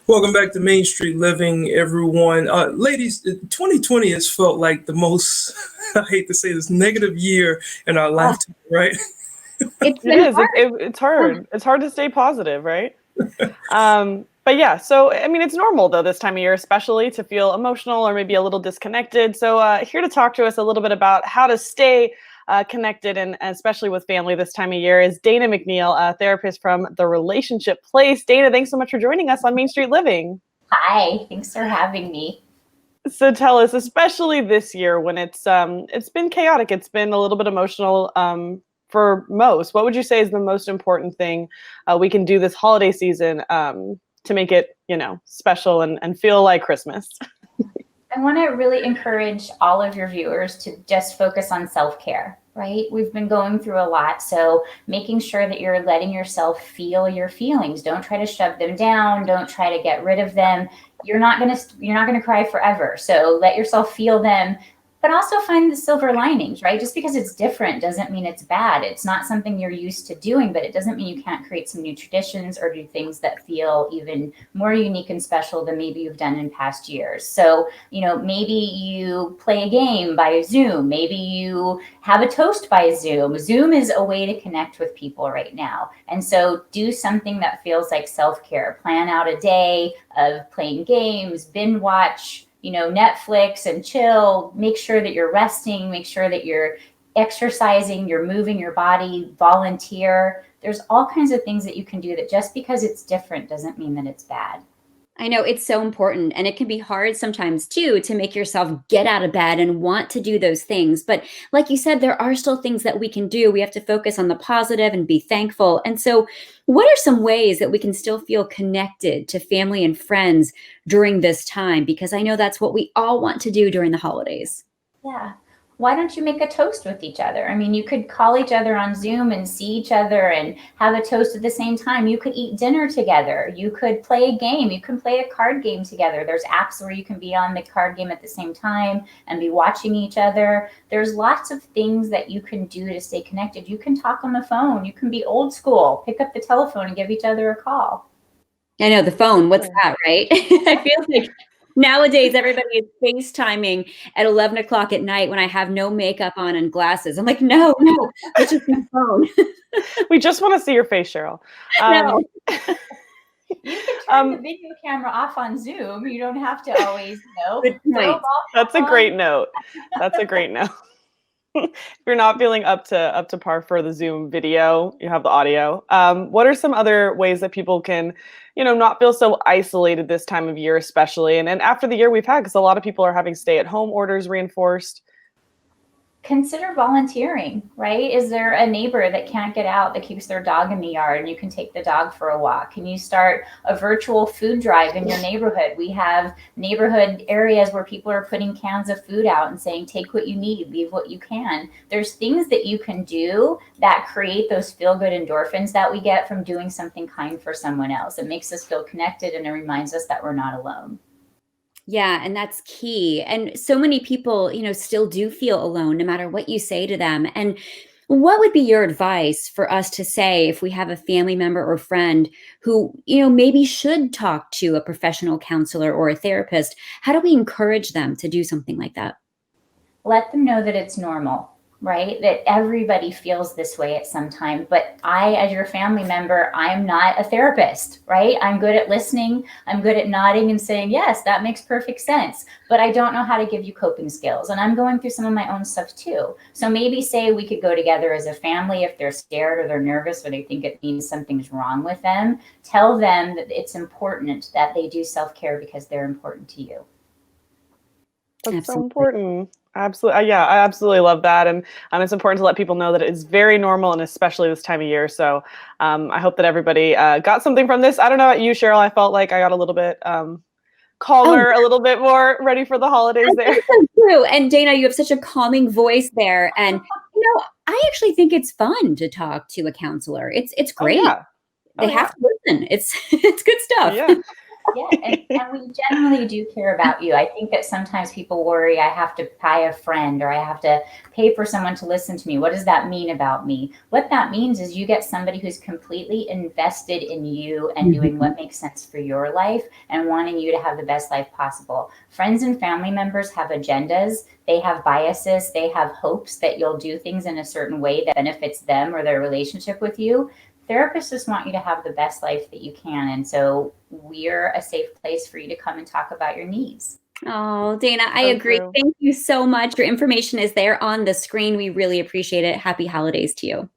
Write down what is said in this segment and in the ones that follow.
Welcome back to Main Street Living, everyone. Ladies, 2020 has felt like the most, I hate to say this, negative year in our Oh, lifetime, right? it's It been is. hard. It's hard. It's hard to stay positive, right? But yeah, so I mean, it's normal though this time of year, especially to feel emotional or maybe a little disconnected. So here to talk to us a little bit about how to stay connected and especially with family this time of year is Dana McNeil, a therapist from The Relationship Place. Dana, thanks so much for joining us on Main Street Living. Hi, thanks for having me. So tell us, especially this year when it's been chaotic, it's been a little bit emotional for most. What would you say is the most important thing we can do this holiday season to make it, special and feel like Christmas? I want to really encourage all of your viewers to just focus on self-care, right? We've been going through a lot, so making sure that you're letting yourself feel your feelings. Don't try to shove them down. Don't try to get rid of them. You're not going to cry forever. So let yourself feel them, but also find the silver linings, right? Just because it's different doesn't mean it's bad. It's not something you're used to doing, but it doesn't mean you can't create some new traditions or do things that feel even more unique and special than maybe you've done in past years. So, maybe you play a game by Zoom. Maybe you have a toast by Zoom. Zoom is a way to connect with people right now. And so do something that feels like self-care. Plan out a day of playing games, binge watch, Netflix and chill. Make sure that you're resting, make sure that you're exercising, you're moving your body, volunteer. There's all kinds of things that you can do that just because it's different doesn't mean that it's bad. I know it's so important, and it can be hard sometimes too to make yourself get out of bed and want to do those things. But like you said, there are still things that we can do. We have to focus on the positive and be thankful. And so what are some ways that we can still feel connected to family and friends during this time? Because I know that's what we all want to do during the holidays. Yeah. Why don't you make a toast with each other? I mean, you could call each other on Zoom and see each other and have a toast at the same time. You could eat dinner together. You could play a game. You can play a card game together. There's apps where you can be on the card game at the same time and be watching each other. There's lots of things that you can do to stay connected. You can talk on the phone. You can be old school, pick up the telephone and give each other a call. I know the phone. What's that, right? I feel like nowadays, everybody is FaceTiming at 11 o'clock at night when I have no makeup on and glasses. I'm like, no, it's just my phone. We just want to see your face, Cheryl. No. You can turn the video camera off on Zoom. You don't have to always, Good point. That's a great note. That's a great note. If you're not feeling up to par for the Zoom video, you have the audio. What are some other ways that people can, not feel so isolated this time of year, especially, and after the year we've had, because a lot of people are having stay-at-home orders reinforced? Consider volunteering, right? Is there a neighbor that can't get out that keeps their dog in the yard and you can take the dog for a walk? Can you start a virtual food drive in your neighborhood? We have neighborhood areas where people are putting cans of food out and saying, take what you need, leave what you can. There's things that you can do that create those feel-good endorphins that we get from doing something kind for someone else. It makes us feel connected and it reminds us that we're not alone. Yeah, and that's key. And so many people, still do feel alone no matter what you say to them. And what would be your advice for us to say if we have a family member or friend who, maybe should talk to a professional counselor or a therapist? How do we encourage them to do something like that? Let them know that it's normal, right? That everybody feels this way at some time. But I, as your family member, I'm not a therapist, right? I'm good at listening. I'm good at nodding and saying, yes, that makes perfect sense. But I don't know how to give you coping skills. And I'm going through some of my own stuff too. So maybe say we could go together as a family if they're scared or they're nervous or they think it means something's wrong with them. Tell them that it's important that they do self-care because they're important to you. That's Absolutely. so important. Absolutely. Yeah, I absolutely love that. And it's important to let people know that it's very normal, and especially this time of year. So I hope that everybody got something from this. I don't know about you, Cheryl. I felt like I got a little bit calmer, a little bit more ready for the holidays there. So true. And Dana, you have such a calming voice there. And, I actually think it's fun to talk to a counselor. It's great. Oh, yeah. They have to listen. It's good stuff. Yeah. Yeah, and we generally do care about you. I think that sometimes people worry, I have to buy a friend or I have to pay for someone to listen to me. What does that mean about me? What that means is you get somebody who's completely invested in you and doing what makes sense for your life and wanting you to have the best life possible. Friends and family members have agendas. They have biases. They have hopes that you'll do things in a certain way that benefits them or their relationship with you. Therapists just want you to have the best life that you can. And so we're a safe place for you to come and talk about your needs. Oh, Dana, I So agree. true. Thank you so much. Your information is there on the screen. We really appreciate it. Happy holidays to you.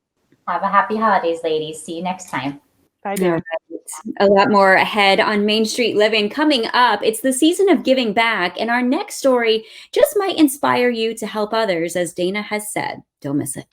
Have a happy holidays, ladies. See you next time. Bye, All Dana. right. A lot more ahead on Main Street Living. Coming up, it's the season of giving back, and our next story just might inspire you to help others, as Dana has said. Don't miss it.